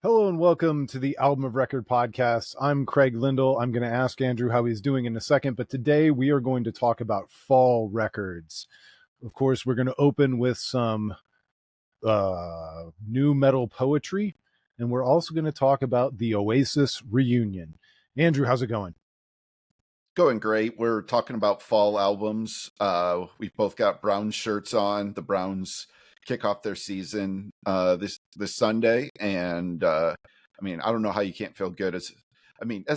Hello and welcome to the Album of Record podcast. I'm Craig Lindell. I'm going to ask Andrew how he's doing in a second, but today we are going to talk about fall records. Of course, we're going to open with some new metal poetry, and we're also going to talk about the Oasis reunion. Andrew, how's it going? Going great. We're talking about fall albums. We've both got Browns shirts on. The Browns kick off their season this Sunday, and I don't know how you can't feel good as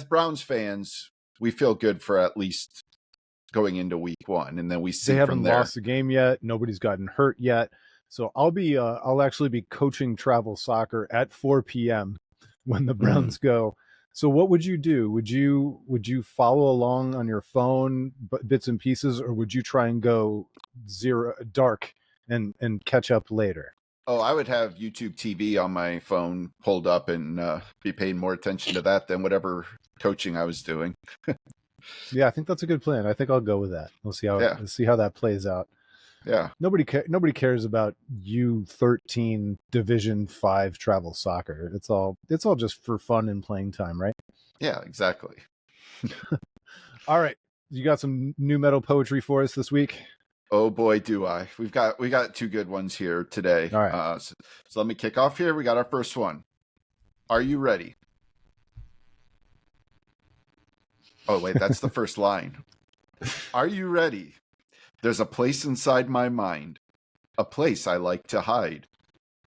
Browns fans, we feel good for at least going into week one, and then we see They haven't from there. lost a game yet. Nobody's gotten hurt yet. So I'll actually be coaching travel soccer at 4 p.m. when the Browns go. So what would you do? Would you follow along on your phone, bits and pieces, or would you try and go dark and catch up later? Oh, I would have YouTube TV on my phone pulled up and be paying more attention to that than whatever coaching I was doing. Yeah, I think that's a good plan. I think I'll go with that. Let's see how that plays out. Yeah. Nobody cares about U13 Division 5 travel soccer. It's all just for fun and playing time, right? Yeah, exactly. All right. You got some new metal poetry for us this week? Oh boy, do I. We got two good ones here today. All right. So let me kick off here. We got our first one. Are you ready? Oh wait, that's the first line. Are you ready? There's a place inside my mind, a place I like to hide.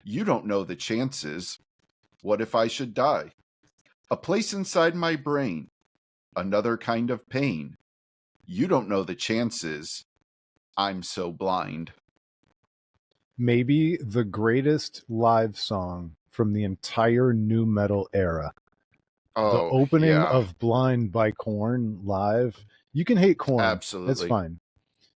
You don't know the chances. What if I should die? A place inside my brain, another kind of pain. You don't know the chances. I'm so blind. Maybe the greatest live song from the entire nu metal era. Oh, the opening yeah. of Blind by Korn live. You can hate Korn. Absolutely. That's fine.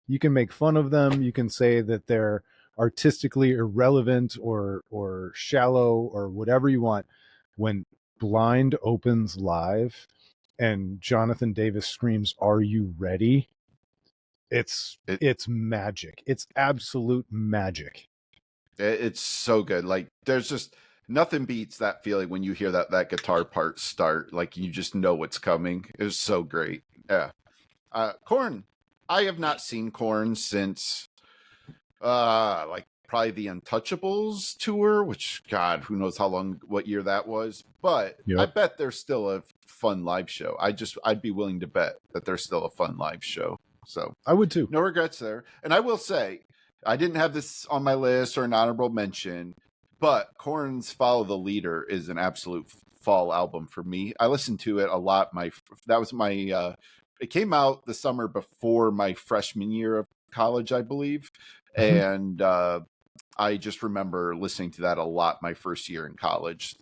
You can make fun of them. You can say that they're artistically irrelevant or shallow or whatever you want. When Blind opens live and Jonathan Davis screams, "Are you ready?" It's magic. It's absolute magic. It's so good. Like there's just nothing beats that feeling when you hear that guitar part start. Like you just know what's coming. It was so great. Yeah. Korn. I have not seen Korn since like probably the Untouchables tour, which God, who knows what year that was. But Yep. I bet there's still a fun live show. I'd be willing to bet that there's still a fun live show. So I would too. No regrets there. And I will say, I didn't have this on my list or an honorable mention, but Korn's Follow the Leader is an absolute fall album for me. I listened to it a lot. It came out the summer before my freshman year of college, I believe. And I just remember listening to that a lot my first year in college,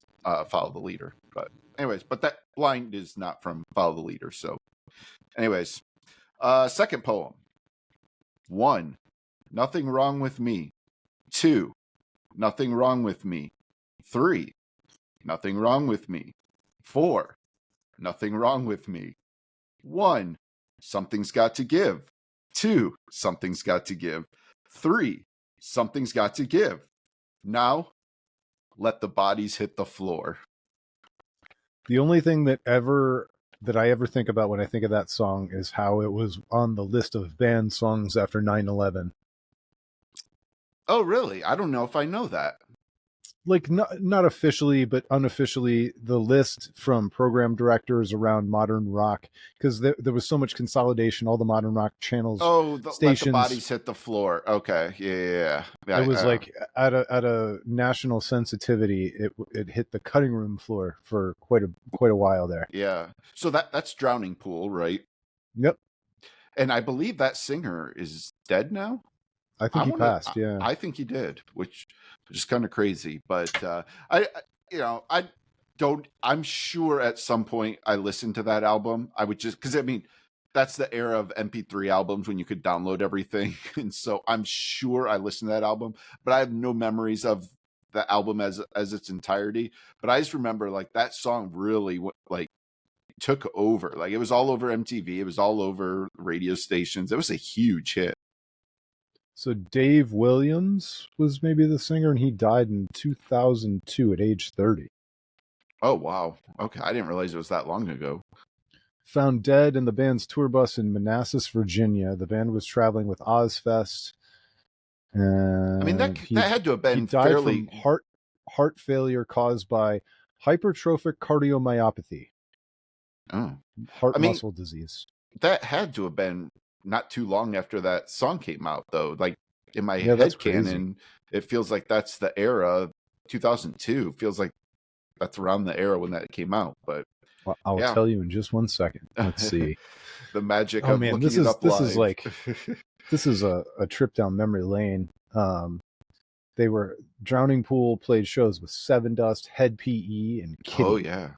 Follow the Leader. But anyways, that Blind is not from Follow the Leader. So anyways, second poem. 1, nothing wrong with me. 2, nothing wrong with me. 3, nothing wrong with me. 4, nothing wrong with me. 1, something's got to give. 2, something's got to give. 3, something's got to give. Now, let the bodies hit the floor. The only thing that I ever think about when I think of that song is how it was on the list of banned songs after 9/11. Oh, really? I don't know if I know that. Like not officially, but unofficially, the list from program directors around modern rock, because there was so much consolidation, all the modern rock channels, stations. Let the bodies hit the floor. Okay, yeah. It was like at a national sensitivity. It hit the cutting room floor for quite a while there. Yeah. So that's Drowning Pool, right? Yep. And I believe that singer is dead now. I think he passed. Yeah, I think he did, which is kind of crazy. But I'm sure at some point I listened to that album. I would just because that's the era of MP3 albums when you could download everything, and so I'm sure I listened to that album. But I have no memories of the album as its entirety. But I just remember like that song really like took over. Like it was all over MTV. It was all over radio stations. It was a huge hit. So Dave Williams was maybe the singer, and he died in 2002 at age 30. Oh wow. Okay, I didn't realize it was that long ago. Found dead in the band's tour bus in Manassas, Virginia. The band was traveling with Ozfest, I mean and that had to have he been died from fairly. heart failure caused by hypertrophic cardiomyopathy, Oh, heart I mean muscle disease. that had to have been not too long after that song came out, though. Like in my Yeah, that's head crazy. canon, it feels like that's the era. 2002 feels like that's around the era when that came out. But Well, I'll yeah, tell you in just one second. Let's the see. magic Oh of man, looking this it is up this is live. like this is a trip down memory lane. They were Drowning Pool played shows with Seven Dust, Head PE, and Oh Kitty. yeah.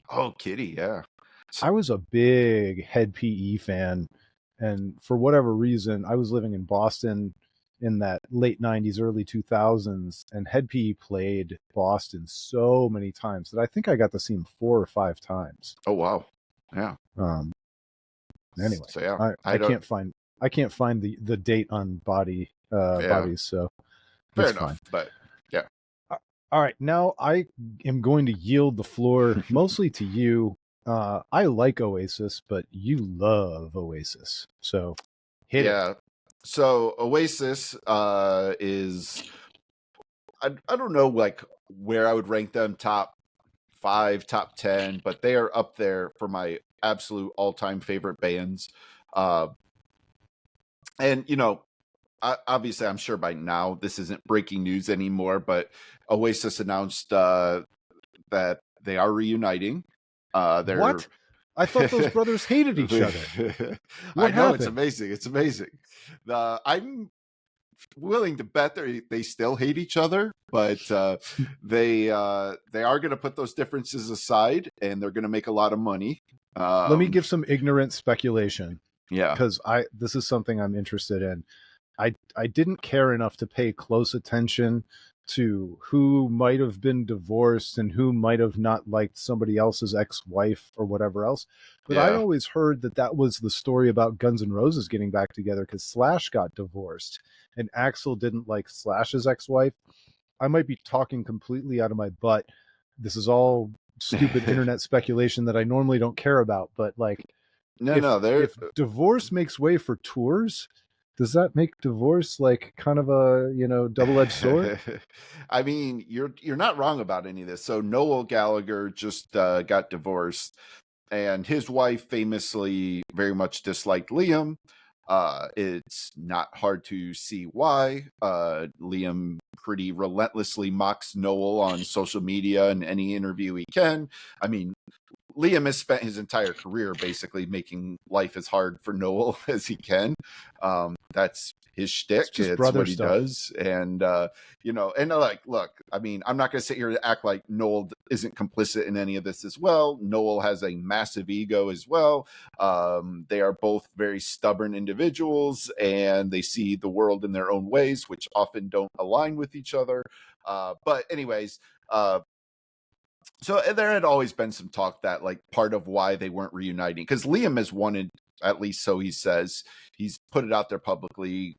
Oh, Kitty. Yeah. So, I was a big Head PE fan, and for whatever reason, I was living in Boston in that late '90s, early 2000s, and Head PE played Boston so many times that I think I got to see him 4 or 5 times. oh wow. Yeah. Um, anyway, So yeah, I I don't. can't find the date on Yeah. bodies, so Fair it's fine. enough. But yeah. All right, now I am going to yield the floor mostly to you. I like Oasis, but you love Oasis, so hit it. Yeah. So Oasis is I don't know like where I would rank them top 5, top 10, but they are up there for my absolute all-time favorite bands. Uh and obviously I'm sure by now this isn't breaking news anymore, but Oasis announced that they are reuniting. They're What? I thought those brothers hated each other. I What know it's happened? amazing. It's amazing. I'm willing to bet they still hate each other, but they are going to put those differences aside, and they're going to make a lot of money. Let me Um, give some ignorant speculation yeah, because I this is something I'm interested in. I didn't care enough to pay close attention to who might have been divorced and who might have not liked somebody else's ex-wife or whatever else. But I'd yeah. always heard that that was the story about Guns N' Roses getting back together because Slash got divorced and Axl didn't like Slash's ex-wife. I might be talking completely out of my butt. This is all stupid internet speculation that I normally don't care about, but like No, if no, they're. if divorce makes way for tours, does that make divorce like kind of a double-edged sword? I mean, you're not wrong about any of this. So Noel Gallagher just got divorced, and his wife famously very much disliked Liam. It's not hard to see why. Liam pretty relentlessly mocks Noel on social media and any interview he can. I mean, Liam has spent his entire career basically making life as hard for Noel as he can. That's his It's shtick. just It's brother what he stuff. does. And, like, look, I mean, I'm not going to sit here and act like Noel isn't complicit in any of this as well. Noel has a massive ego as well. They are both very stubborn individuals and they see the world in their own ways, which often don't align with each other. But, anyways, so there had always been some talk that like part of why they weren't reuniting, because Liam has wanted, at least so he says, he's put it out there publicly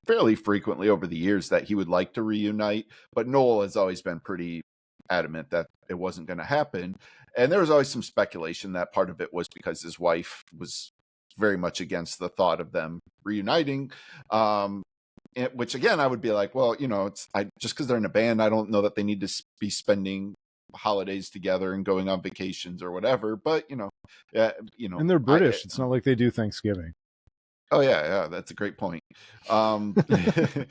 fairly frequently over the years that he would like to reunite, but Noel has always been pretty adamant that it wasn't going to happen. And there was always some speculation that part of it was because his wife was very much against the thought of them reuniting. Which again, I would be like, well, it's just because they're in a band, I don't know that they need to be spending holidays together and going on vacations or whatever. But And they're I British. It's not like they do Thanksgiving. oh yeah, that's a great point. That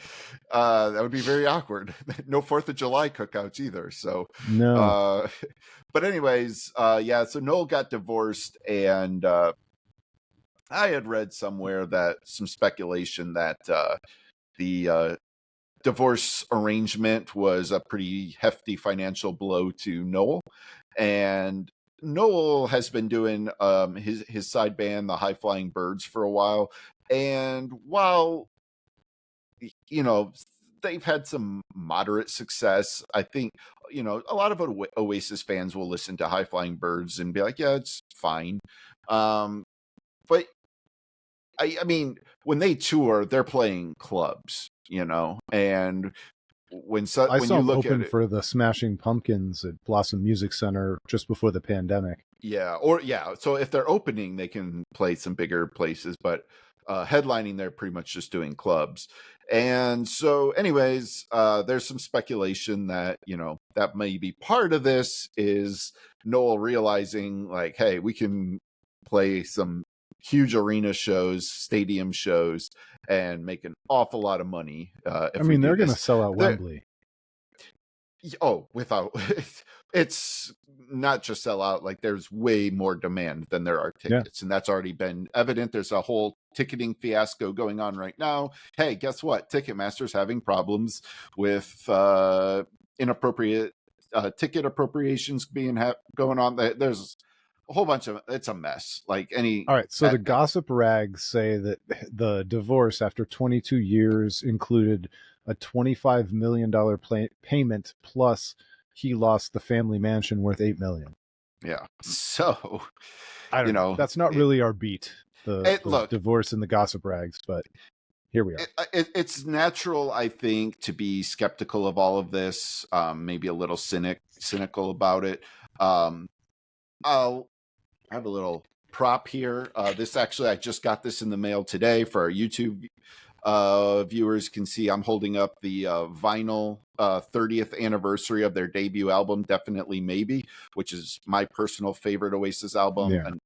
would be very awkward. No Fourth of July cookouts either. So, No. uh, but anyways, yeah. So Noel got divorced, and I had read somewhere that some speculation that the divorce arrangement was a pretty hefty financial blow to Noel. And Noel has been doing his side band, the High Flying Birds, for a while. And while they've had some moderate success, I think a lot of Oasis fans will listen to High Flying Birds and be like, yeah, it's fine. But I mean, when they tour, they're playing clubs, and I when saw you them look at open it, for the Smashing Pumpkins at Blossom Music Center just before the pandemic. yeah, or yeah. So if they're opening, they can play some bigger places, but headlining, they're pretty much just doing clubs. And so, anyways, there's some speculation that that may be part of this is Noel realizing like, hey, we can play some huge arena shows, stadium shows, and make an awful lot of money I if we mean, do they're going to this. sell out They're, Wembley. Oh, without it's not just sell out, like there's way more demand than there are Yeah. tickets, and that's already been evident. There's a whole ticketing fiasco going on right now. Hey, guess what? Ticketmaster's having problems with inappropriate ticket appropriations going on. There's a whole bunch of it's a mess. Like any All right. So the gossip rags say that the divorce after 22 years included a $25 million payment plus he lost the family mansion worth $8 million. yeah. So I don't know. That's not really our beat, the look, divorce and the gossip rags, but here we are. it's natural, I think, to be skeptical of all of this, maybe a little cynical about it. I'll have a little prop here. This actually, I just got this in the mail today for our YouTube viewers. Can see I'm holding up the vinyl 30th anniversary of their debut album, Definitely Maybe, which is my personal favorite Oasis album. Yeah. An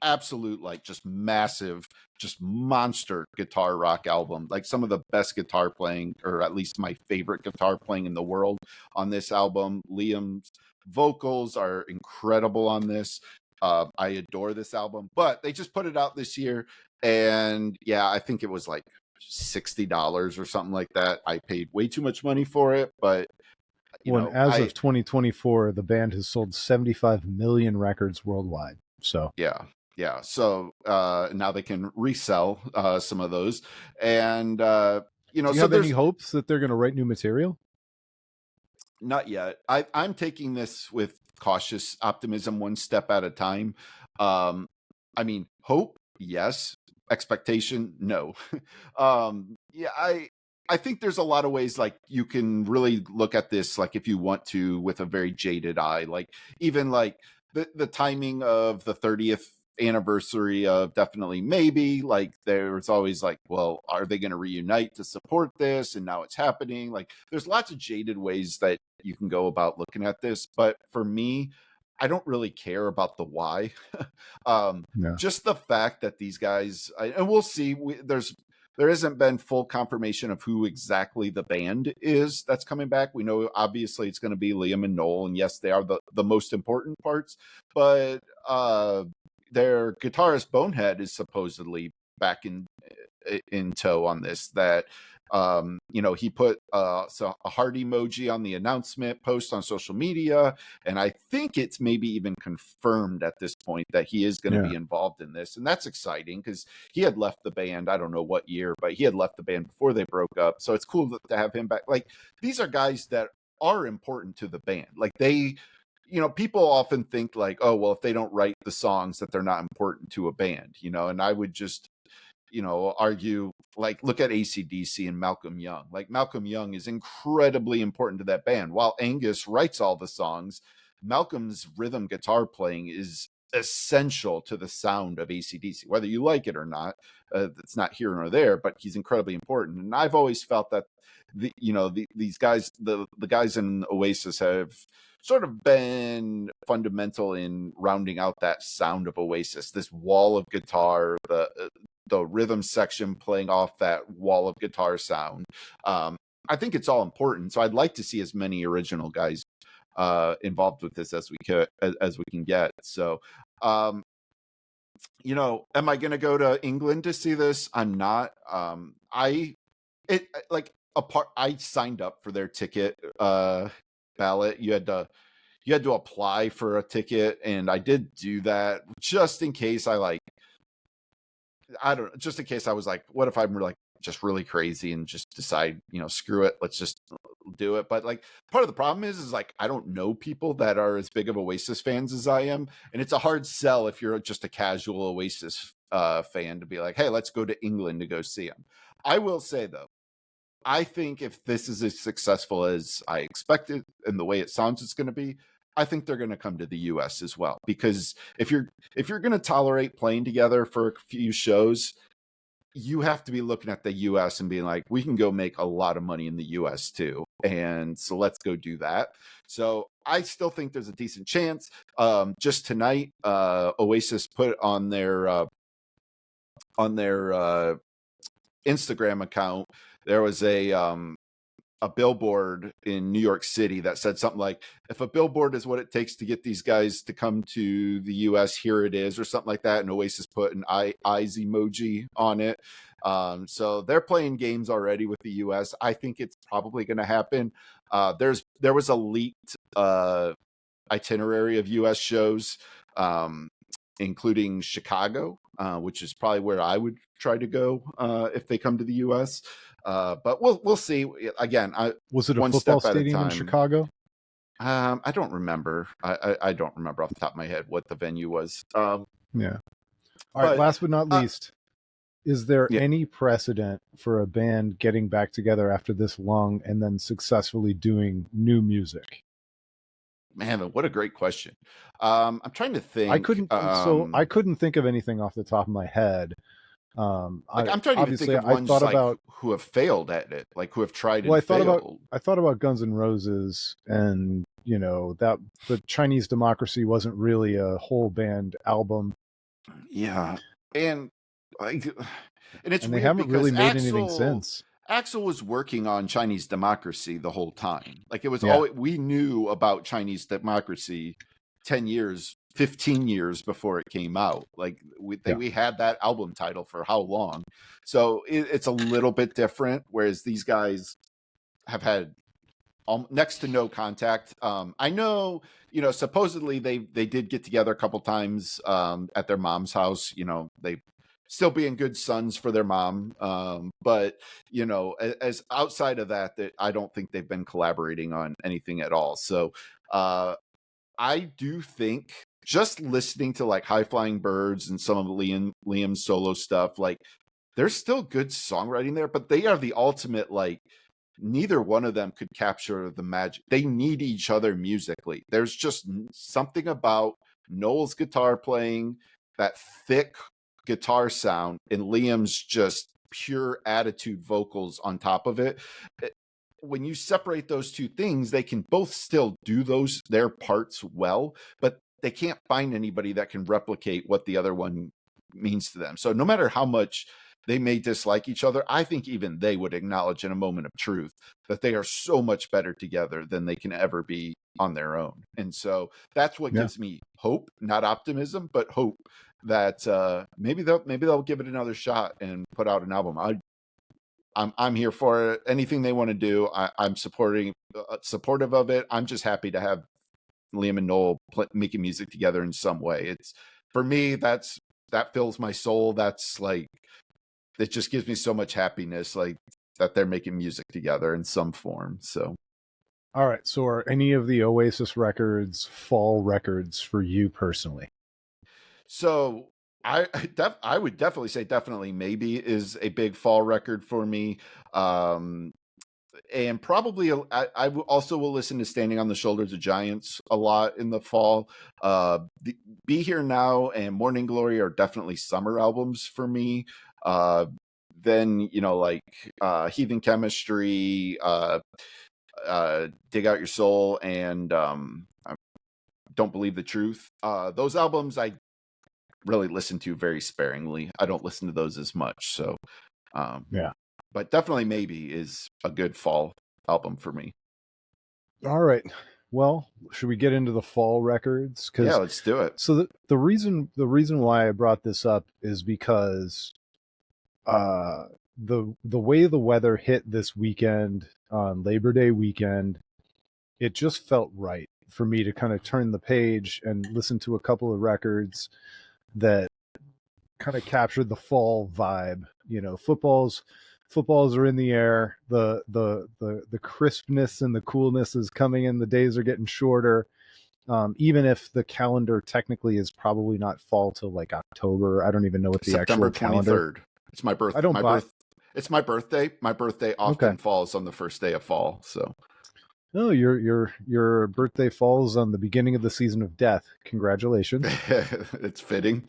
absolute, like, just massive, just monster guitar rock album, like some of the best guitar playing, or at least my favorite guitar playing in the world on this album. Liam's vocals are incredible on this. I adore this album, but they just put it out this year, and yeah, I think it was like $60 or something like that. I paid way too much money for it, but As of 2024, the band has sold 75 million records worldwide. So yeah. So now they can resell some of those, and do you so have any there's hopes that they're going to write new material? not yet. I'm taking this with cautious optimism, one step at a time. I mean, hope, yes. Expectation, no. Yeah, I think there's a lot of ways, like, you can really look at this, like, if you want to, with a very jaded eye. Like, even like the timing of the 30th anniversary of Definitely Maybe, like, there's always like, well, are they going to reunite to support this? And now it's happening. Like, there's lots of jaded ways that you can go about looking at this, but for me, I don't really care about the why. No. Just the fact that these guys, and we'll see, there hasn't been full confirmation of who exactly the band is that's coming back. We know obviously it's going to be Liam and Noel, and yes, they are the most important parts, but their guitarist Bonehead is supposedly back in tow on this. That he put a heart emoji on the announcement post on social media, and I think it's maybe even confirmed at this point that he is going to be involved in this, and that's exciting because he had left the band, I don't know what year, but he had left the band before they broke up, so it's cool to have him back. Like, these are guys that are important to the band. Like, they, people often think like, oh, well, if they don't write the songs that they're not important to a band, and I would just argue, like, look at AC/DC and Malcolm Young. Like, Malcolm Young is incredibly important to that band. While Angus writes all the songs, Malcolm's rhythm guitar playing is essential to the sound of AC/DC, whether you like it or not. It's not here nor there, but he's incredibly important. And I've always felt that these guys, the guys in Oasis, have sort of been fundamental in rounding out that sound of Oasis. This wall of guitar, the rhythm section playing off that wall of guitar sound. I think it's all important. So I'd like to see as many original guys involved with this as we can get. So, am I going to go to England to see this? I'm not. I signed up for their ticket ballot. You had to apply for a ticket, and I did do that just in case just in case I was like, what if I'm like just really crazy and just decide, screw it, let's just do it. But like, part of the problem is like, I don't know people that are as big of Oasis fans as I am, and it's a hard sell if you're just a casual Oasis fan to be like, hey, let's go to England to go see them. I will say though, I think if this is as successful as I expected and the way it sounds it's going to be, I think they're going to come to the US as well. Because if you're going to tolerate playing together for a few shows, you have to be looking at the US and being like, we can go make a lot of money in the US too. And so let's go do that. So I still think there's a decent chance. Just tonight, Oasis put on their Instagram account, there was a billboard in New York City that said something like, if a billboard is what it takes to get these guys to come to the US, here it is, or something like that. And Oasis put an eyes emoji on it. So they're playing games already with the US. I think it's probably going to happen. There was a leaked itinerary of US shows, including Chicago, which is probably where I would try to go if they come to the US. But we'll see. Again, Was it a one football step at a stadium in time. Chicago? I don't remember. I don't remember off the top of my head what the venue was. Yeah. All right. Last but not least, is there any precedent for a band getting back together after this long and then successfully doing new music? Man, what a great question. I'm trying to think. I couldn't think of anything off the top of my head. I'm trying to even think of ones who have failed at it, like who have tried and failed. I thought about Guns N' Roses, and that the Chinese Democracy wasn't really a whole band album. Yeah, and it's they weird haven't really made anything Axl, since. Axl was working on Chinese Democracy the whole time. Like it was always, we knew about Chinese Democracy 10 years, 15 years before it came out. Like we had that album title for how long? So it's a little bit different. Whereas these guys have had next to no contact. I know, supposedly they did get together a couple times at their mom's house. They still being good sons for their mom. But, as outside of that, I don't think they've been collaborating on anything at all. So I do think just listening to like High Flying Birds and some of Liam's solo stuff, like there's still good songwriting there, but they are the ultimate, like, neither one of them could capture the magic. They need each other musically. There's just something about Noel's guitar playing, that thick guitar sound, and Liam's just pure attitude vocals on top of it. When you separate those two things, they can both still do their parts well, but they can't find anybody that can replicate what the other one means to them. So no matter how much they may dislike each other, I think even they would acknowledge in a moment of truth that they are so much better together than they can ever be on their own. And so that's what gives me hope, not optimism, but hope that maybe they'll give it another shot and put out an album. I'm here for it. Anything they want to do, I'm supportive of it. I'm just happy to have Liam and Noel making music together in some way. It's, for me, that fills my soul. That's like, it just gives me so much happiness, like that they're making music together in some form. So, all right. So, are any of the Oasis records fall records for you personally? So, I would definitely say Definitely Maybe is a big fall record for me. And probably I also will listen to Standing on the Shoulders of Giants a lot in the fall. Be Here Now and Morning Glory are definitely summer albums for me. Then, like Heathen Chemistry, Dig Out Your Soul, and Don't Believe the Truth. Those albums I really listen to very sparingly. I don't listen to those as much. So, but Definitely Maybe is a good fall album for me. All right. Well, should we get into the fall records? Yeah, let's do it. So the reason why I brought this up is because the way the weather hit this weekend on Labor Day weekend, it just felt right for me to kind of turn the page and listen to a couple of records that kind of captured the fall vibe. Footballs are in the air. The crispness and the coolness is coming in. The days are getting shorter. Even if the calendar technically is probably not fall till like October. I don't even know what the September actual calendar. 23rd. It's my birthday. It's my birthday. My birthday Okay. often falls on the first day of fall. So Oh, your birthday falls on the beginning of the season of death. Congratulations. it's fitting.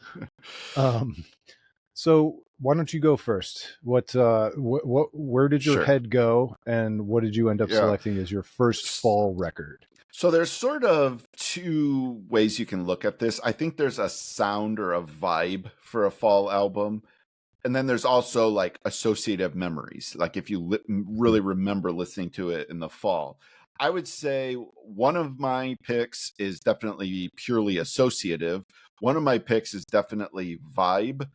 Um, so why don't you go first? Where did your Sure. head go, and what did you end up Yeah. selecting as your first fall record? So there's sort of two ways you can look at this. I think there's a sound or a vibe for a fall album. And then there's also like associative memories. Like if you really remember listening to it in the fall, I would say one of my picks is definitely purely associative. One of my picks is definitely vibe.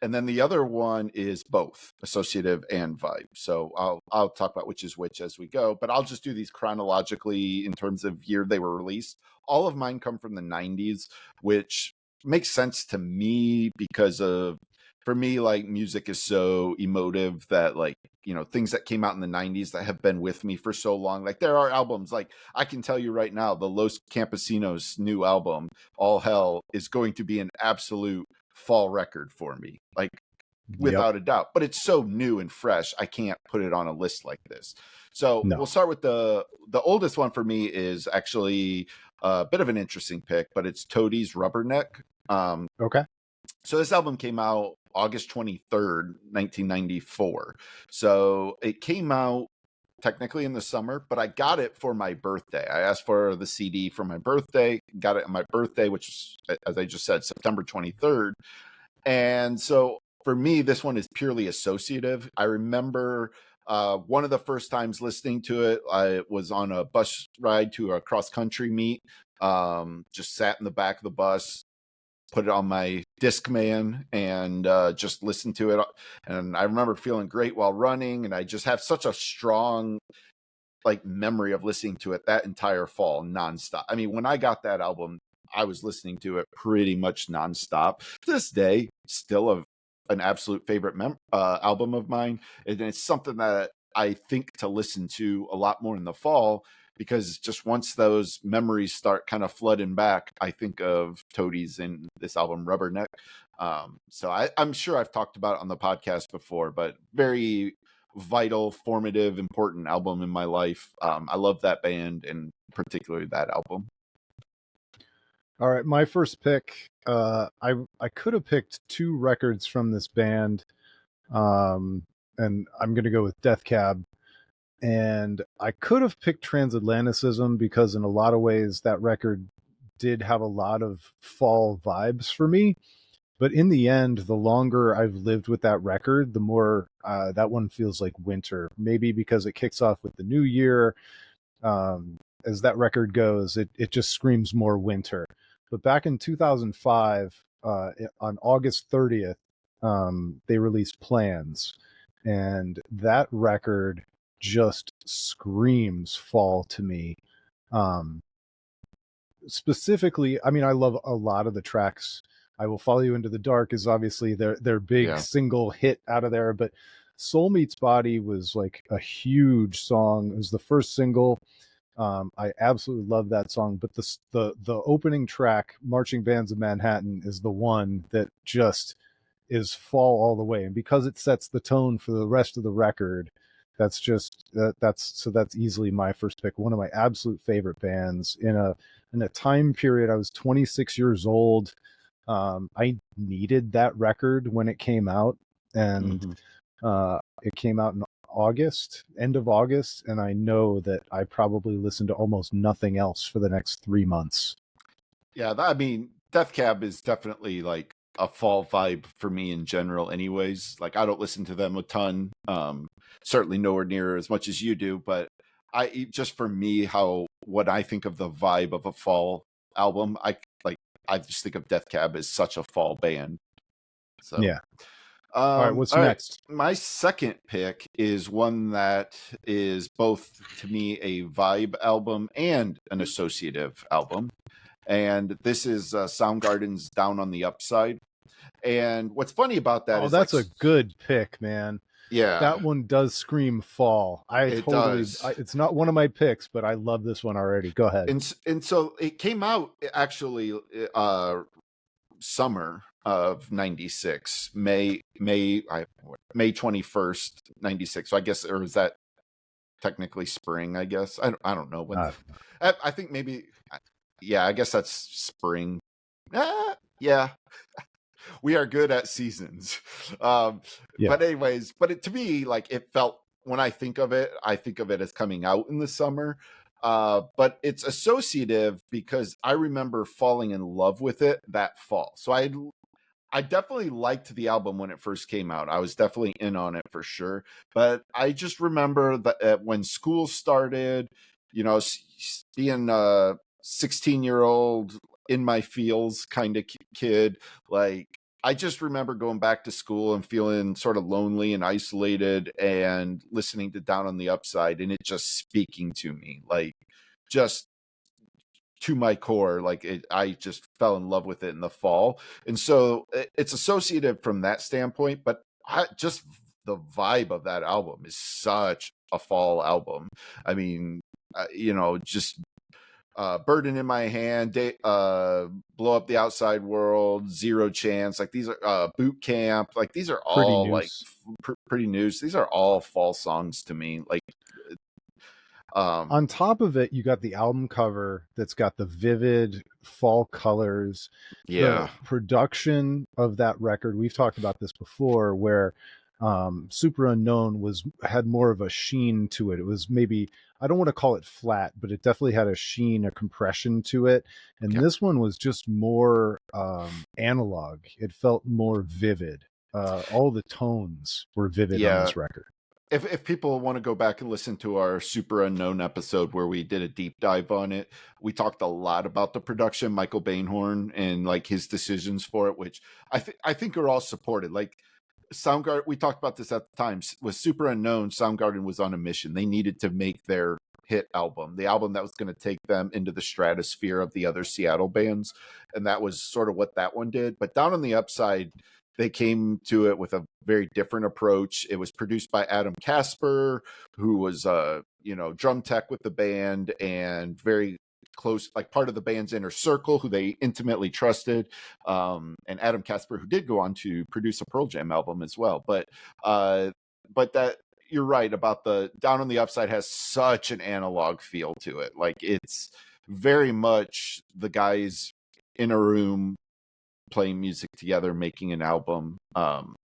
And then the other one is both associative and vibe. So I'll talk about which is which as we go, but I'll just do these chronologically in terms of year they were released. All of mine come from the 90s, which makes sense to me because of, for me, like music is so emotive that like, you know, things that came out in the 90s that have been with me for so long. Like there are albums, like I can tell you right now, the Los Campesinos new album, All Hell, is going to be an absolute fall record for me, like Yep. without a doubt. But it's so new and fresh, I can't put it on a list like this. So No. we'll start with the oldest one for me is actually a bit of an interesting pick, but it's Toadies Rubberneck. Okay. So this album came out August 23rd, 1994. So it came out technically in the summer, but I got it for my birthday. I asked for the CD for my birthday, got it on my birthday, which is, as I just said, September 23rd. And so for me, this one is purely associative. I remember one of the first times listening to it, I was on a bus ride to a cross country meet, just sat in the back of the bus, put it on my Discman and just listen to it. And I remember feeling great while running. And I just have such a strong like memory of listening to it that entire fall nonstop. I mean, when I got that album, I was listening to it pretty much nonstop. To this day, still an absolute favorite album of mine. And it's something that I think to listen to a lot more in the fall, because just once those memories start kind of flooding back, I think of Toadies in this album, Rubberneck. So I'm sure I've talked about it on the podcast before, but very vital, formative, important album in my life. I love that band and particularly that album. All right, my first pick. I could have picked two records from this band, and I'm going to go with Death Cab. And I could have picked Transatlanticism because, in a lot of ways, that record did have a lot of fall vibes for me. But in the end, the longer I've lived with that record, the more that one feels like winter. Maybe because it kicks off with the new year. As that record goes, it just screams more winter. But back in 2005, on August 30th, they released Plans. And that record just screams fall to me. Um, Specifically, I mean, I love a lot of the tracks. I Will Follow You Into the Dark is obviously their big Yeah. single hit out of there, but Soul Meets Body was like a huge song. It was the first single. I absolutely love that song, but the opening track, Marching Bands of Manhattan, is the one that just is fall all the way, and because it sets the tone for the rest of the record, that's easily my first pick. One of my absolute favorite bands in a time period. I was 26 years old. I needed that record when it came out, and it came out in August, end of August, and I know that I probably listened to almost nothing else for the next 3 months. Yeah, I mean, Death Cab is definitely like a fall vibe for me in general anyways. Like I don't listen to them a ton. Certainly nowhere near as much as you do, but I just for me how what I think of the vibe of a fall album, I just think of Death Cab as such a fall band. So Yeah. All right, what's all right. next? My second pick is one that is both to me a vibe album and an associative album. And this is Soundgarden's Down on the Upside. And what's funny about that Oh, is like, that's a good pick, man. yeah, That one does scream fall. it does. It's not one of my picks, but I love this one already. Go ahead. And so it came out actually summer. of 96, May 21st, 96. So I guess, or is that technically spring? I guess I don't know when. Uh, I think maybe, yeah, I guess that's spring. Yeah, we are good at seasons. yeah, But anyways, to me, like, it felt, when I think of it, as coming out in the summer. But it's associative because I remember falling in love with it that fall. So I definitely liked the album when it first came out. I was definitely in on it for sure. But I just remember that when school started, being a 16-year-old in my feels kind of kid, like, I just remember going back to school and feeling sort of lonely and isolated and listening to Down on the Upside, and it just speaking to me, like, just to my core. Like, I just fell in love with it in the fall. And so it's associative from that standpoint, but just the vibe of that album is such a fall album. I mean, just Burden in My Hand, Blow Up the Outside World, Zero Chance, like, these are Boot Camp, like, these are pretty all like news. pretty news. These are all fall songs to me. Like, On top of it, you got the album cover that's got the vivid fall colors. The yeah, production of that record, we've talked about this before, where Super Unknown had more of a sheen to it. It was maybe, I don't want to call it flat, but it definitely had a sheen, a compression to it. And yeah, this one was just more analog. It felt more vivid. All the tones were vivid on yeah. this record. If people want to go back and listen to our Super Unknown episode where we did a deep dive on it, we talked a lot about the production, Michael Bainhorn, and like his decisions for it, which I think are all supported. Like, Soundgarden, we talked about this at the time. With Super Unknown, Soundgarden was on a mission. They needed to make their hit album, the album that was going to take them into the stratosphere of the other Seattle bands, and that was sort of what that one did. But Down on the Upside, they came to it with a very different approach. It was produced by Adam Casper, who was drum tech with the band and very close, like, part of the band's inner circle, who they intimately trusted. And Adam Casper, who did go on to produce a Pearl Jam album as well. But that, you're right about the Down on the Upside, has such an analog feel to it. Like, it's very much the guys in a room playing music together, making an album.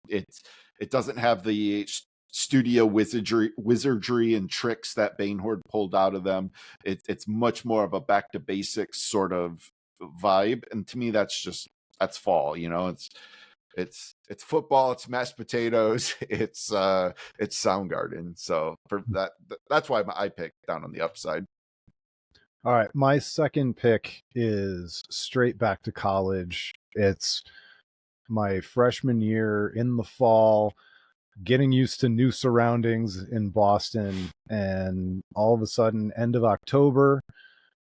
It doesn't have the studio wizardry and tricks that Bainhorn pulled out of them. It's much more of a back to basics sort of vibe, and to me, that's fall. It's football, it's mashed potatoes, it's Soundgarden. So for that's why I picked Down on the Upside. All right, my second pick is straight back to college. It's my freshman year in the fall, getting used to new surroundings in Boston, and all of a sudden, end of October,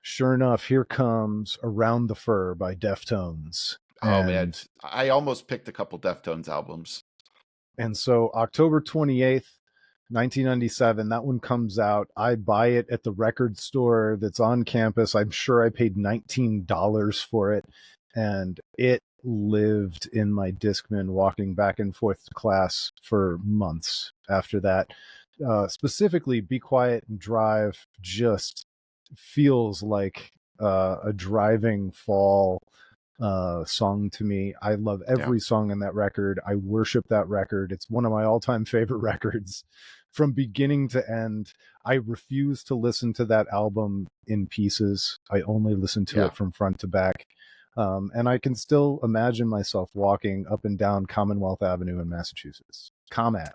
sure enough, here comes Around the Fur by Deftones. Oh man, And I almost picked a couple Deftones albums. so October 28th, 1997, that one comes out. I buy it at the record store that's on campus. I'm sure I paid $19 for it, and it lived in my Discman walking back and forth to class for months after that. Specifically, Be Quiet and Drive just feels like a driving fall song to me. I love Yeah. every song in that record. I worship that record. It's one of my all-time favorite records from beginning to end. I refuse to listen to that album in pieces. I only listen to Yeah. it from front to back. And I can still imagine myself walking up and down Commonwealth Avenue in Massachusetts. ComAv.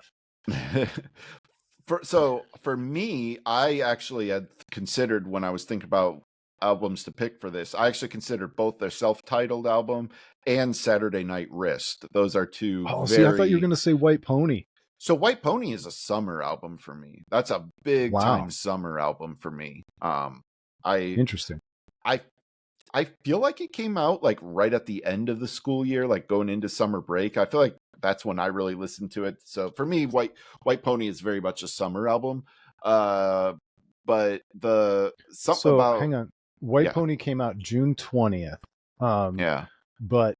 For me, I actually had considered, when I was thinking about albums to pick for this, I actually considered both their self-titled album and Saturday Night Wrist. Those are two Oh, see, I thought you were very. going to say White Pony. So White Pony is a summer album for me. That's a big Wow. time summer album for me. I Interesting. I I feel like it came out like right at the end of the school year, like going into summer break. I feel like that's when I really listened to it. So for me, White Pony is very much a summer album. Uh, but the something So about hang on. White yeah, Pony came out June 20th. Um, yeah, but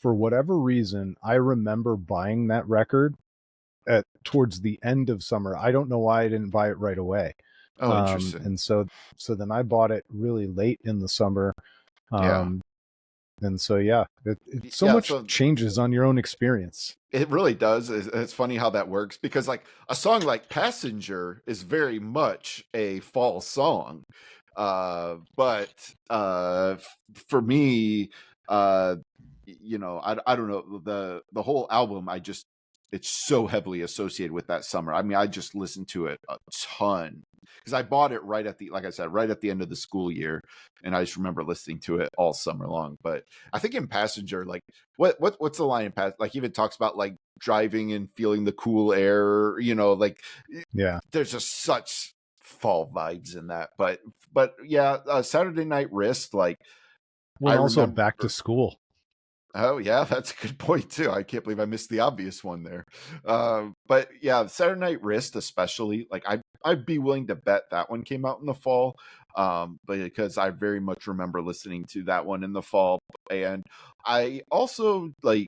for whatever reason, I remember buying that record at towards the end of summer. I don't know why I didn't buy it right away. Oh, interesting. And so then I bought it really late in the summer. Yeah. Um, and so yeah, it so Yeah. much So changes on your own experience. it really does. It's funny how that works because, like, a song like Passenger is very much a fall song. But for me, uh, I don't know, the whole album. It's so heavily associated with that summer. I mean, I just listened to it a ton because I bought it right at the, like I said, right at the end of the school year, and I just remember listening to it all summer long. But I think in Passenger, like, what's the line in Pass? Like, even talks about like driving and feeling the cool air. Like, Yeah. there's just such fall vibes in that. But yeah, Saturday Night Wrist, like, Well, I and also remember. back to school. Oh yeah, that's a good point too. I can't believe I missed the obvious one there. But yeah, Saturday Night Wrist, especially, like, I'd be willing to bet that one came out in the fall. But because I very much remember listening to that one in the fall, and I also like.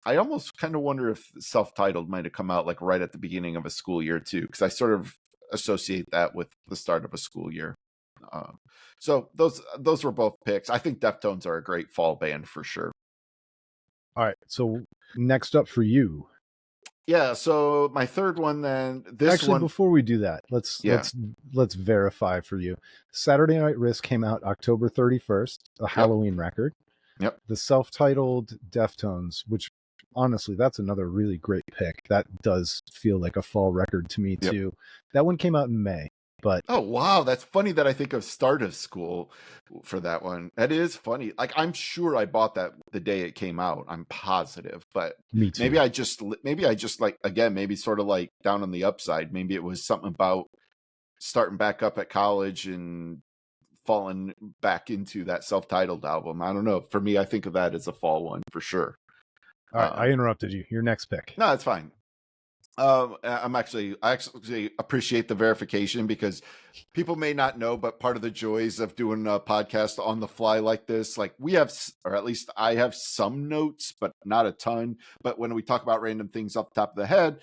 I almost kind of wonder if self-titled might have come out like right at the beginning of a school year too, because I sort of associate that with the start of a school year. Uh, so those were both picks. I think Deftones are a great fall band for sure. All right. So next up for you. Yeah. So my third one, then this Actually, one, before we do that, let's yeah, let's verify for you. Saturday Night Risk came out October 31st, a yep, Halloween record. yep, The self-titled Deftones, which honestly, that's another really great pick. That does feel like a fall record to me yep. too. That one came out in May, but Oh wow, that's funny that I think of start of school for that one. That is funny. Like, I'm sure I bought that the day it came out. I'm positive, but me too. maybe I just, like, again, maybe sort of like down on the upside. Maybe it was something about starting back up at college and falling back into that self-titled album. I don't know. For me, I think of that as a fall one for sure. All right, I Um, interrupted you. Your next pick. no, it's fine. I actually appreciate the verification because people may not know, but part of the joys of doing a podcast on the fly like this, like, we have, or at least I have, some notes, but not a ton. But when we talk about random things off the top of the head,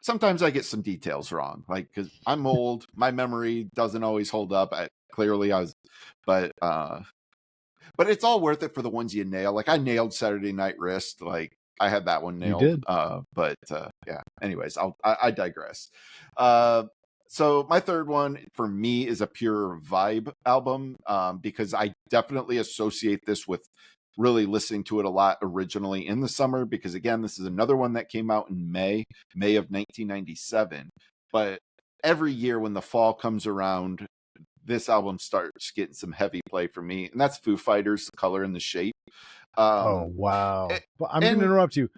sometimes I get some details wrong, like, because I'm old, my memory doesn't always hold up. Clearly, but but it's all worth it for the ones you nail. Like, I nailed Saturday Night Wrist. Like, I had that one You nailed. did. But yeah. Anyways, I digress. Uh, so my third one for me is a pure vibe album, because I definitely associate this with really listening to it a lot originally in the summer. Because again, this is another one that came out in May of 1997. But every year when the fall comes around, this album starts getting some heavy play for me, and that's Foo Fighters, The Color and the Shape. Oh Um, wow! But I'm going to and interrupt you.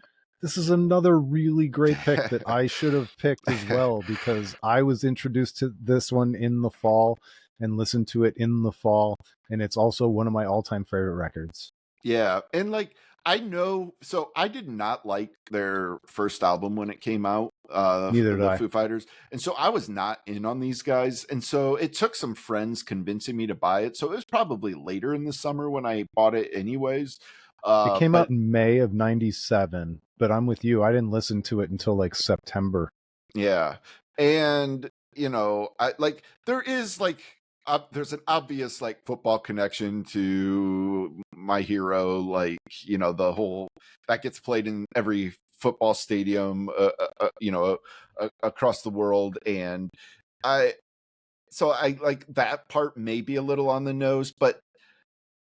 This is another really great pick that I should have picked as well because I was introduced to this one in the fall and listened to it in the fall, and it's also one of my all-time favorite records. yeah, and like, I know, so I did not like their first album when it came out, Neither did the I. Foo Fighters, and so I was not in on these guys, and so it took some friends convincing me to buy it. So it was probably later in the summer when I bought it, anyways. It came out But in May of '97, but I'm with you. I didn't listen to it until like September. yeah, and I like, there is like, there's an obvious, like, football connection to my hero, like, the whole that gets played in every football stadium, across the world, and I I like that part, maybe a little on the nose, but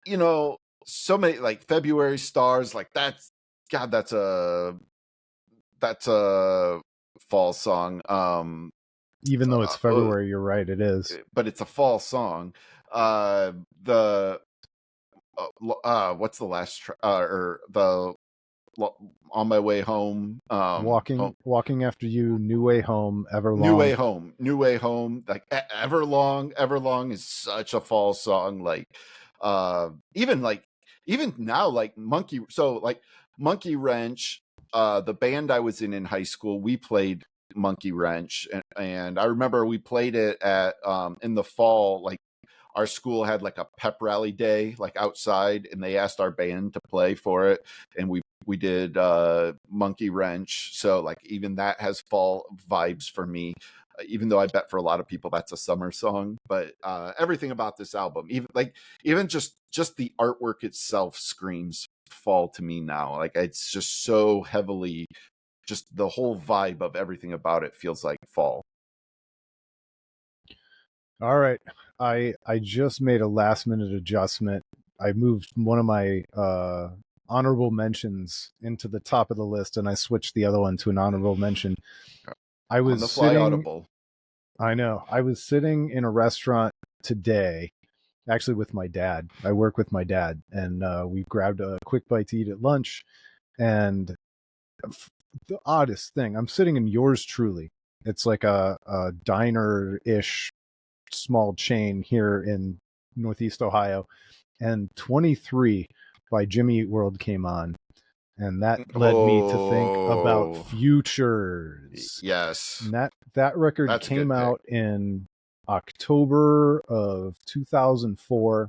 you know, so many, like, February Stars, like, God, that's a fall song. Even though it's Uh, uh, February, you're right, it is. but it's a fall song. The What's the last or the On My Way Home? Walking After You, New Way Home, New Way Everlong. Home, New Way Home. Like, Everlong, Everlong is such a fall song. Like, even like, even now, like, Monkey Wrench. The band I was in high school, we played Monkey Wrench, and I remember we played it at in the fall, like, our school had like a pep rally day, like outside, and they asked our band to play for it, and we did Monkey Wrench. So like even that has fall vibes for me, even though I bet for a lot of people that's a summer song. But everything about this album, even just the artwork itself screams fall to me now. Like it's just so heavily, just the whole vibe of everything about it feels like fall. All right. I just made a last minute adjustment. I moved one of my honorable mentions into the top of the list, and I switched the other one to an honorable mention. I On was the fly sitting audible. I know. I was sitting in a restaurant today, actually with my dad. I work with my dad, and we grabbed a quick bite to eat at lunch. And the oddest thing, I'm sitting in Yours Truly. It's like a diner-ish small chain here in Northeast Ohio, and 23 by Jimmy Eat World came on, and that led me to think about Oh, Futures. yes. And that record That's a came good pick. out in October of 2004,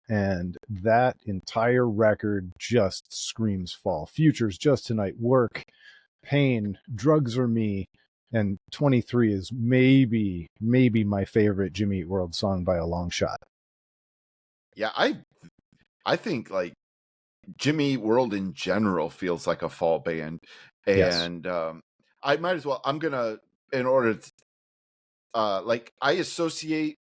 and that entire record just screams fall. Futures, Just Tonight, Work, Pain, Drugs Are Me, and 23 is maybe my favorite Jimmy Eat World song by a long shot. Yeah, I think like Jimmy Eat World in general feels like a fall band, Yes, and I might as well. I'm gonna, in order to like I associate.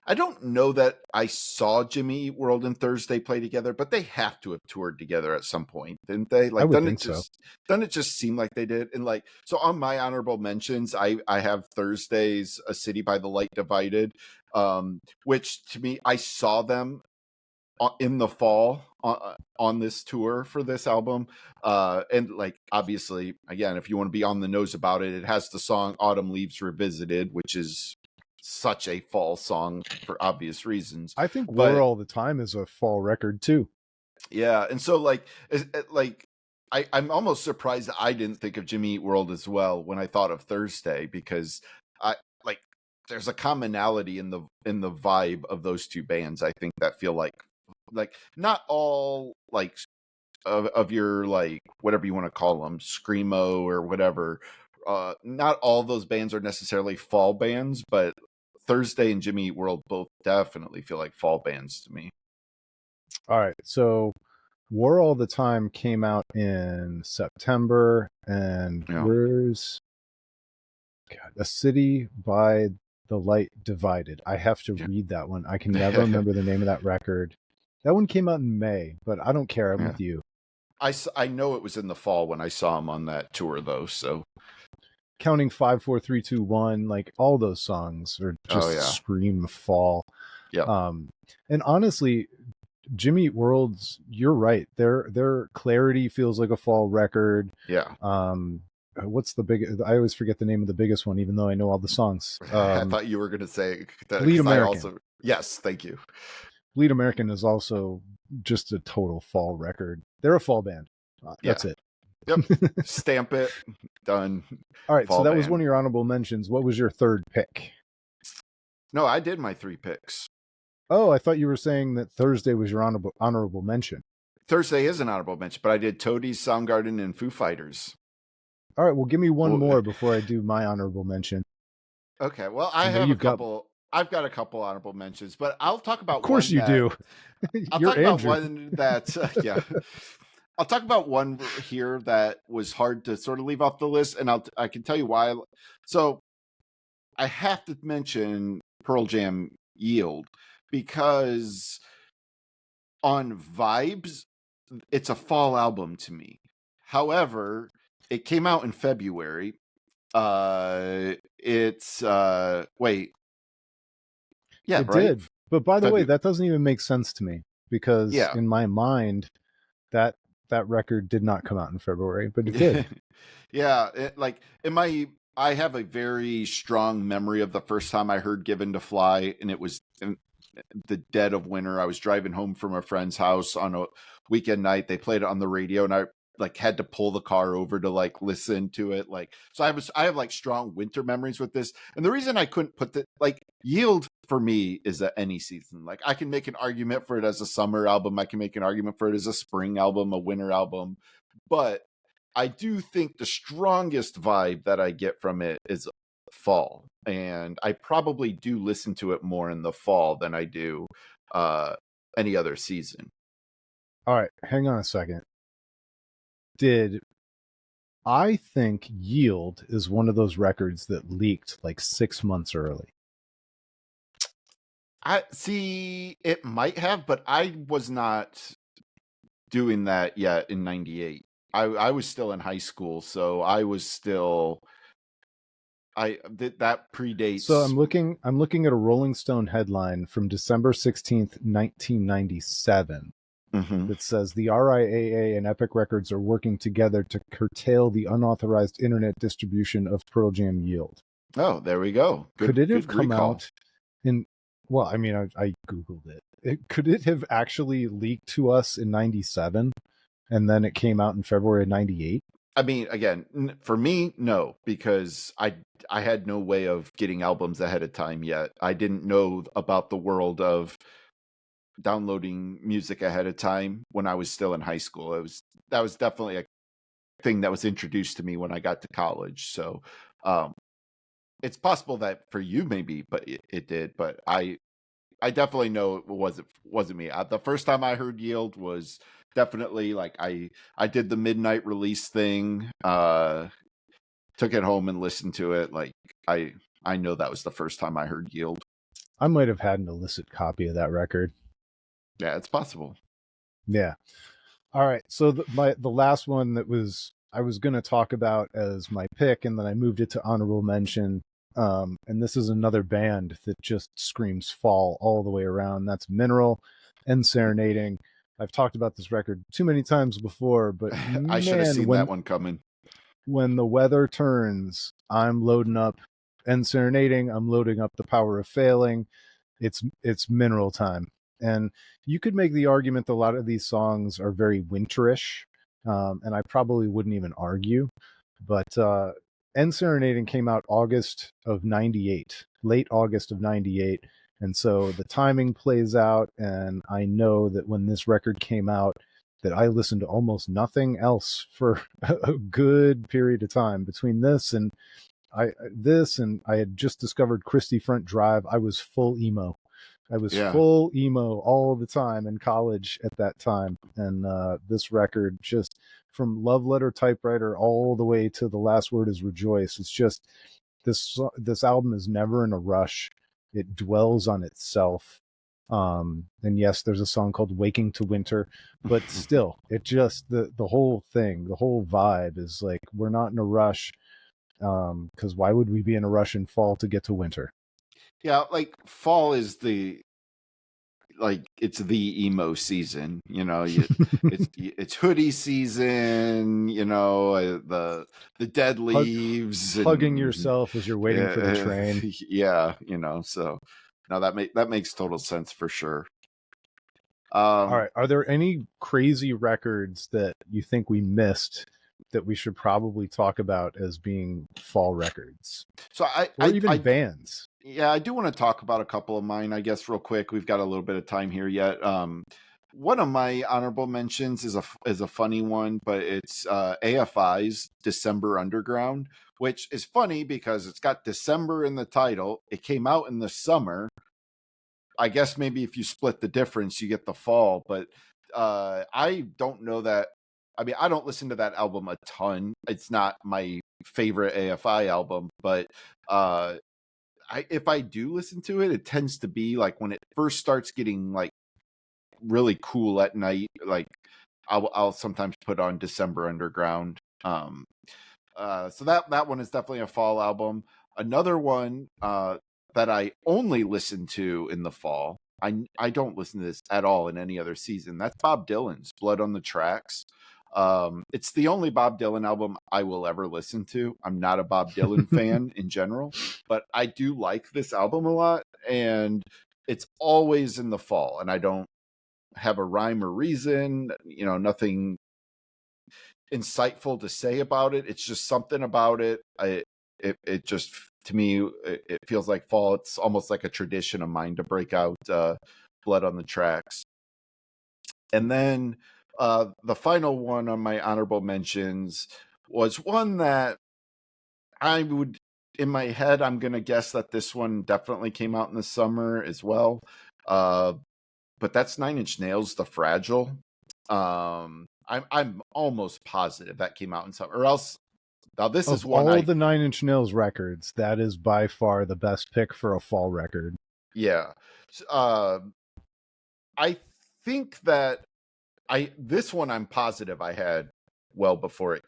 I don't know that I saw Jimmy Eat World and Thursday play together, but they have to have toured together at some point, didn't they? I Like, would think so. doesn't it just seem like they did? And like, so on my honorable mentions, I have Thursday's "A City by the Light Divided," which to me, I saw them in the fall on this tour for this album, and like obviously, again, if you want to be on the nose about it, it has the song "Autumn Leaves Revisited," which is such a fall song for obvious reasons. I think War But All the Time is a fall record too. yeah, and so like I'm almost surprised that I didn't think of Jimmy Eat World as well when I thought of Thursday, because I like there's a commonality in the vibe of those two bands. I think that feel like not all like of your like whatever you want to call them, screamo or whatever. Not all those bands are necessarily fall bands, but Thursday and Jimmy Eat World both definitely feel like fall bands to me. All right, so War All the Time came out in September, and Yeah. where's A City by the Light Divided? I have to Yeah. read that one. I can never remember the name of that record. That one came out in May, but I don't care. I'm Yeah. with you. I know it was in the fall when I saw him on that tour though. So Counting 5, 4, 3, 2, 1, like all those songs are oh just yeah. scream fall. Yep. And honestly, Jimmy Eat World's, you're right. Their Clarity feels like a fall record. Yeah. What's the big? I always forget the name of the biggest one, even though I know all the songs. I thought you were going to say that Bleed because I American. also yes, thank you. Bleed American is also just a total fall record. They're a fall band. That's it. Yep. Stamp it. Done. All right. Fall So that was band. one of your honorable mentions. What was your third pick? No, I did my 3 picks. Oh, I thought you were saying that Thursday was your honorable mention. Thursday is an honorable mention, but I did Toadies, Soundgarden, and Foo Fighters. All right. Well, give me one Well, more before I do my honorable mention. okay. Well, I know have a you've got. couple. I've got a couple honorable mentions, but I'll talk about Of course one you that do. I'll You're talk about Andrew. one that yeah. I'll talk about one here that was hard to sort of leave off the list, and I can tell you why. So I have to mention Pearl Jam Yield, because on vibes, it's a fall album to me. However, it came out in February. It's wait. Yeah, It right? did. But by the way, February. that doesn't even make sense to me because Yeah. in my mind, that record did not come out in February, but it did. Yeah, I have a very strong memory of the first time I heard Given to Fly, and it was in the dead of winter. I was driving home from a friend's house on a weekend night. They played it on the radio, and I like had to pull the car over to like listen to it. Like, so I have like strong winter memories with this. And the reason I couldn't put the like Yield for me is a any season. Like I can make an argument for it as a summer album. I can make an argument for it as a spring album, a winter album. But I do think the strongest vibe that I get from it is fall. And I probably do listen to it more in the fall than I do any other season. All right, hang on a second. I think Yield is one of those records that leaked like 6 months early. I see it might have, but I was not doing that yet in 98. I was still in high school, so I was still that predates. So I'm looking at a Rolling Stone headline from December 16th, 1997 that says the RIAA and Epic Records are working together to curtail the unauthorized internet distribution of Pearl Jam Yield. Oh, there we go. Could it have come out in, well, I mean, I Googled it. Could it have actually leaked to us in 97 and then it came out in February of 98? I mean, again, for me, no, because I had no way of getting albums ahead of time yet. I didn't know about the world of downloading music ahead of time when I was still in high school. That was definitely a thing that was introduced to me when I got to college. So it's possible that for you maybe, but it did. But I definitely know it wasn't me. The first time I heard Yield was definitely like I did the midnight release thing, took it home and listened to it. Like I know that was the first time I heard Yield. I might have had an illicit copy of that record. Yeah, it's possible. Yeah. All right. So the last one that I was going to talk about as my pick, and then I moved it to honorable mention. And this is another band that just screams fall all the way around. That's Mineral and Serenading. I've talked about this record too many times before, but I should have seen that one coming. When the weather turns, I'm loading up and Serenading. I'm loading up The Power of Failing. It's Mineral time. And you could make the argument that a lot of these songs are very winterish, and I probably wouldn't even argue. But End Serenading came out August of 98, late August of 98. And so the timing plays out. And I know that when this record came out, that I listened to almost nothing else for a good period of time between this and I had just discovered Christie Front Drive. I was full emo. Full emo all the time in college at that time. And this record, just from Love Letter Typewriter all the way to The Last Word is Rejoice, it's just this album is never in a rush. It dwells on itself. And yes, there's a song called Waking to Winter, but still, it just the whole thing, the whole vibe is like, we're not in a rush, because why would we be in a rush in fall to get to winter? Yeah, like fall is it's the emo season, you know. It's hoodie season, you know. The dead leaves, hugging yourself as you're waiting for the train. Yeah, you know. So no, that makes total sense for sure. All right, are there any crazy records that you think we missed that we should probably talk about as being fall records? So even bands. Yeah, I do want to talk about a couple of mine, I guess, real quick. We've got a little bit of time here yet. One of my honorable mentions is a funny one, but it's AFI's December Underground, which is funny because it's got December in the title. It came out in the summer. I guess maybe if you split the difference, you get the fall. But I don't know that. I mean, I don't listen to that album a ton. It's not my favorite AFI album, but if I do listen to it, it tends to be like when it first starts getting like really cool at night. Like I'll sometimes put on December Underground. So that one is definitely a fall album. Another one that I only listen to in the fall. I don't listen to this at all in any other season. That's Bob Dylan's Blood on the Tracks. It's the only Bob Dylan album I will ever listen to. I'm not a Bob Dylan fan in general, but I do like this album a lot, and it's always in the fall, and I don't have a rhyme or reason, you know, nothing insightful to say about it. It's just something about it. It just to me, it feels like fall. It's almost like a tradition of mine to break out Blood on the Tracks. And then the final one on my honorable mentions was one that I would, in my head, I'm going to guess that this one definitely came out in the summer as well. But that's Nine Inch Nails, The Fragile. I'm almost positive that came out in summer. Or else, now this Of is one all the Nine Inch Nails records, that is by far the best pick for a fall record. Yeah. I think that this one I'm positive I had well before it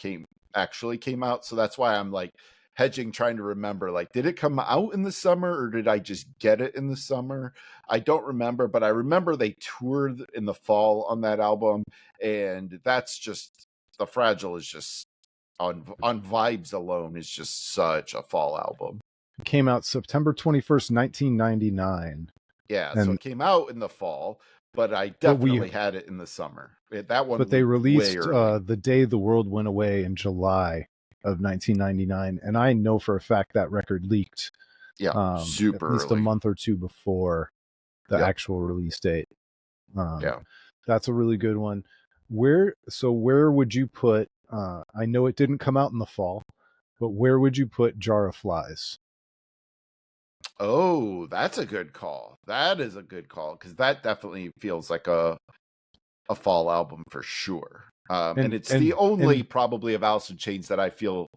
actually came out. So that's why I'm like hedging, trying to remember, like, did it come out in the summer or did I just get it in the summer? I don't remember, but I remember they toured in the fall on that album. And that's just, The Fragile is just on vibes alone is just such a fall album. It came out September 21st, 1999. Yeah. So it came out in the fall, but I definitely had it in the summer. That one, but they released way The Day the World Went Away in July of 1999, and I know for a fact that record leaked. Yeah, super at least early. a month or two before the actual release date. That's a really good one. Where would you put? I know it didn't come out in the fall, but where would you put Jar of Flies? Oh, that's a good call. That is a good call because that definitely feels like a fall album for sure. And it's the only probably of Alice in Chains that I feel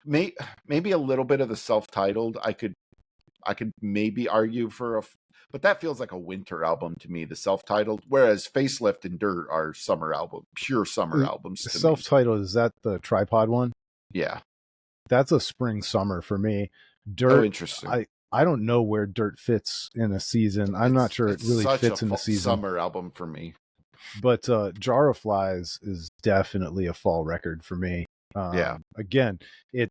maybe a little bit of the self-titled. I could maybe argue for but that feels like a winter album to me, the self-titled. Whereas Facelift and Dirt are summer album, pure summer albums. Self-titled, is that the Tripod one? Yeah, that's a spring summer for me. Dirt, interesting. I don't know where Dirt fits in a season. I'm not sure it really fits in the season. Summer album for me. But Jar of Flies is definitely a fall record for me. Again, it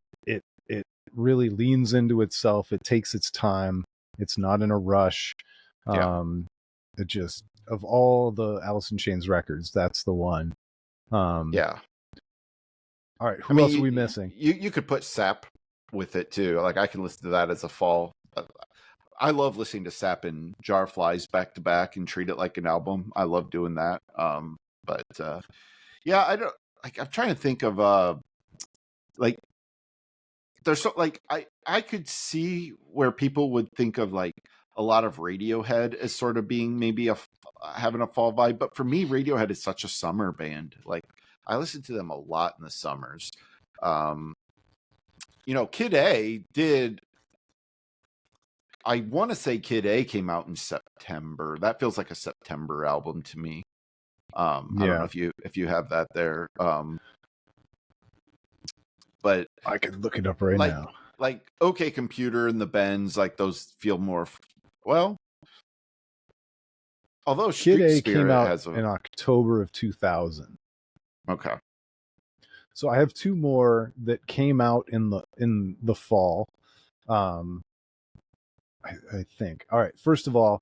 really leans into itself. It takes its time. It's not in a rush. It just, of all the Alice in Chains records, that's the one. All right, who else are we missing? You could put Sap with it too. Like, I can listen to that as a fall. I love listening to Sap and Jar Flies back to back and treat it like an album. I love doing that. But I don't like. I'm trying to think of like, there's so like I could see where people would think of like a lot of Radiohead as sort of being maybe having a fall vibe, but for me, Radiohead is such a summer band. Like, I listen to them a lot in the summers. Kid A did. I want to say Kid A came out in September. That feels like a September album to me. I don't know if you have that there. But I could look it up right now. Like OK Computer and the Bends, like those feel more well. Although Kid A Spirit came out in October of 2000. Okay. So I have two more that came out in the fall. I think. All right. First of all,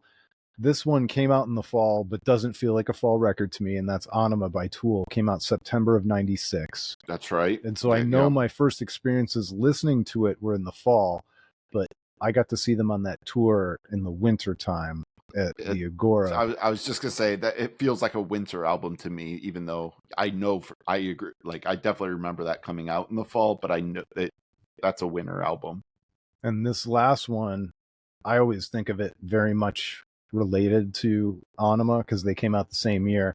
this one came out in the fall, but doesn't feel like a fall record to me, and that's Anima by Tool. Came out September of '96. That's right. And so I know my first experiences listening to it were in the fall, but I got to see them on that tour in the winter time at the Agora. I was just gonna say that it feels like a winter album to me, even though I agree. Like, I definitely remember that coming out in the fall, but I know that's a winter album. And this last one, I always think of it very much related to Anima because they came out the same year.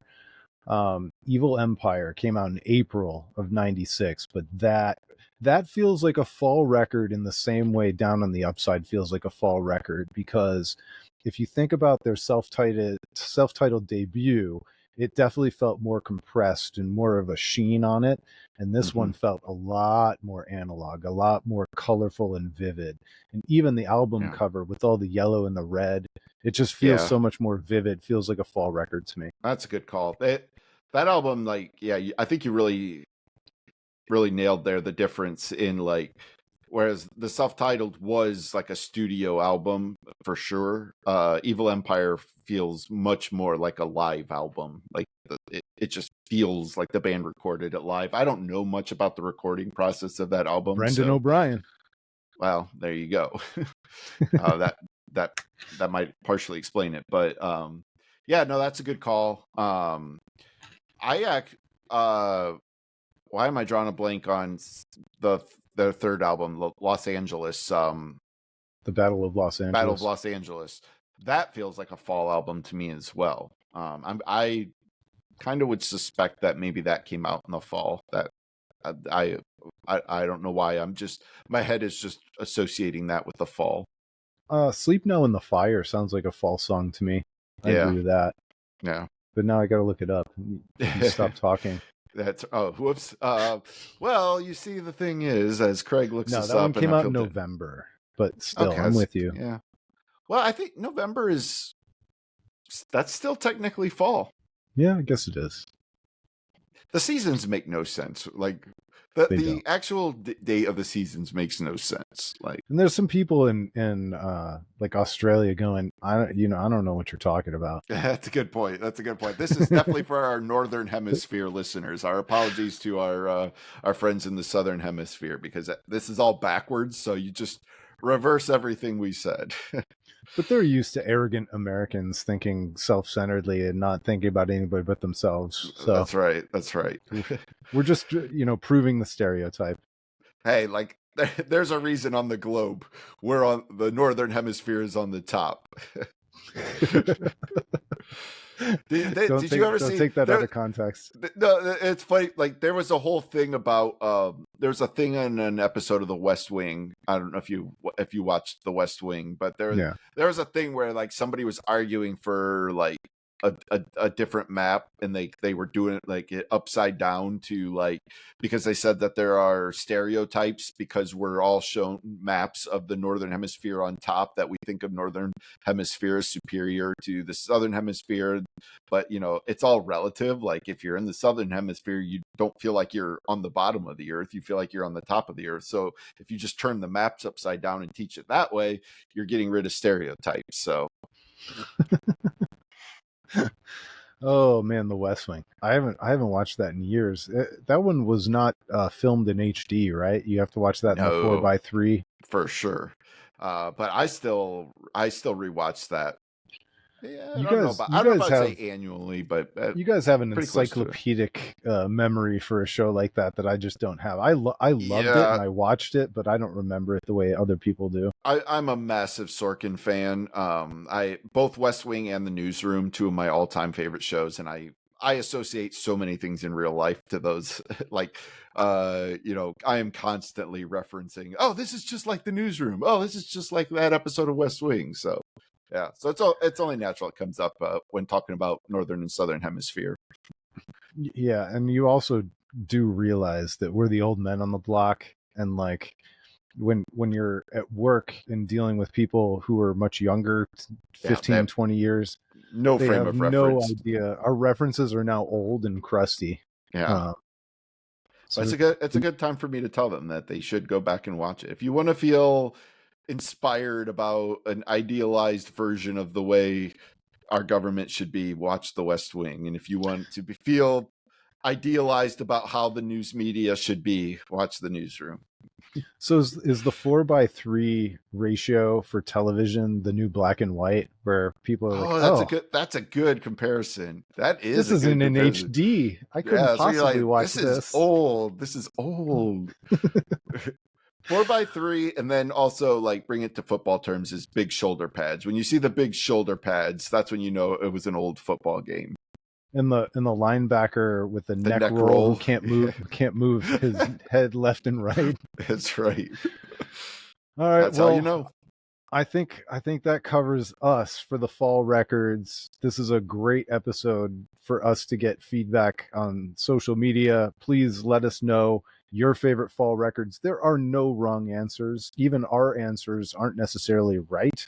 Evil Empire came out in April of '96, but that feels like a fall record in the same way Down on the Upside feels like a fall record, because if you think about their self-titled debut, it definitely felt more compressed and more of a sheen on it. And this one felt a lot more analog, a lot more colorful and vivid. And even the album cover with all the yellow and the red, it just feels so much more vivid. Feels like a fall record to me. That's a good call. That album, like, I think you really, really nailed there the difference in, like, whereas the self-titled was like a studio album for sure. Evil Empire feels much more like a live album. Like, it just feels like the band recorded it live. I don't know much about the recording process of that album. Brendan O'Brien. Well, there you go. That that that might partially explain it, but yeah, no, that's a good call. Why am I drawing a blank on the third album, Los Angeles, The Battle of Los Battle of Angeles. Los Angeles? That feels like a fall album to me as well. I kind of would suspect that maybe that came out in the fall. That I don't know why. My head is just associating that with the fall. Sleep Now in the Fire sounds like a fall song to me. I Yeah. agree with that. Yeah. But now I got to look it up. You stop talking. Whoops. Well, you see, the thing is, as Craig looks No, this that up, one came out in November, but still, okay, I'm with you. Yeah. Well, I think November that's still technically fall. Yeah, I guess it is. The seasons make no sense. Like the actual date of the seasons makes no sense. Like, and there's some people in like Australia going, I don't know what you're talking about. That's a good point. This is definitely for our Northern Hemisphere listeners. Our apologies to our friends in the Southern Hemisphere, because this is all backwards. So you just reverse everything we said. But they're used to arrogant Americans thinking self-centeredly and not thinking about anybody but themselves. So That's right. We're just, proving the stereotype. Hey, like, there's a reason on the globe we're on the Northern Hemisphere is on the top. Did you ever see? Take that out of context. No, it's funny. Like, there was a whole thing about there was a thing in an episode of The West Wing. I don't know if you watched The West Wing, but there was a thing where, like, somebody was arguing for, like, a different map, and they were doing it, like, it upside down to, like, because they said that there are stereotypes because we're all shown maps of the Northern Hemisphere on top, that we think of Northern Hemisphere as superior to the Southern Hemisphere. But it's all relative. Like, if you're in the Southern Hemisphere, you don't feel like you're on the bottom of the earth, you feel like you're on the top of the earth. So if you just turn the maps upside down and teach it that way, you're getting rid of stereotypes. So Oh man, The West Wing. I haven't watched that in years. That one was not filmed in HD, right? You have to watch that in the 4:3 for sure. But I still rewatch that. Yeah, I don't know if I'd say annually, but you guys have an encyclopedic memory for a show like that I just don't have. I loved it and I watched it, but I don't remember it the way other people do. I'm a massive Sorkin fan. Both West Wing and The Newsroom, two of my all-time favorite shows, and I associate so many things in real life to those. Like, I am constantly referencing, oh, this is just like The Newsroom. Oh, this is just like that episode of West Wing. So yeah, so it's only natural it comes up when talking about Northern and Southern Hemisphere. Yeah, and you also do realize that we're the old men on the block, and like when you're at work and dealing with people who are much younger, 15, 20 years, no frame of reference. No idea. Our references are now old and crusty. Yeah. So it's a good time for me to tell them that they should go back and watch it. If you want to feel inspired about an idealized version of the way our government should be, watch The West Wing. And if you want to feel idealized about how the news media should be, watch The Newsroom. So is the 4:3 ratio for television the new black and white, where people are like, that's a good comparison. This isn't in HD. I couldn't possibly watch this. This is old. 4:3, and then also, like, bring it to football terms, is big shoulder pads. When you see the big shoulder pads, that's when you know it was an old football game. And the linebacker with the neck roll who can't move his head left and right. That's right. All right. That's how you know. I think that covers us for the fall records. This is a great episode for us to get feedback on social media. Please let us know your favorite fall records. There are no wrong answers. Even our answers aren't necessarily right.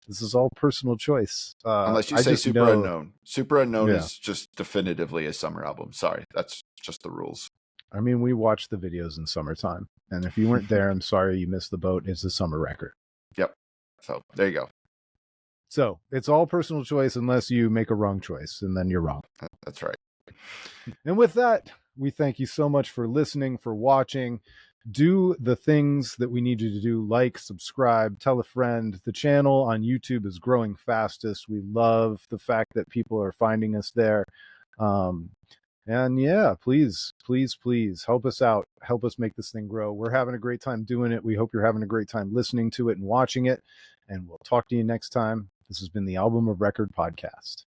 This is all personal choice. Unless you say Super Unknown. Super Unknown is just definitively a summer album. Sorry, that's just the rules. I mean, we watched the videos in summertime. And if you weren't there, I'm sorry you missed the boat. It's a summer record. Yep. So there you go. So it's all personal choice unless you make a wrong choice, and then you're wrong. That's right. And with that, we thank you so much for listening, for watching. do the things that we need you to do, like, subscribe, tell a friend. The channel on YouTube is growing fastest. We love the fact that people are finding us there. And yeah, please help us out. Help us make this thing grow. We're having a great time doing it. We hope you're having a great time listening to it and watching it. And we'll talk to you next time. This has been the Album of Record podcast.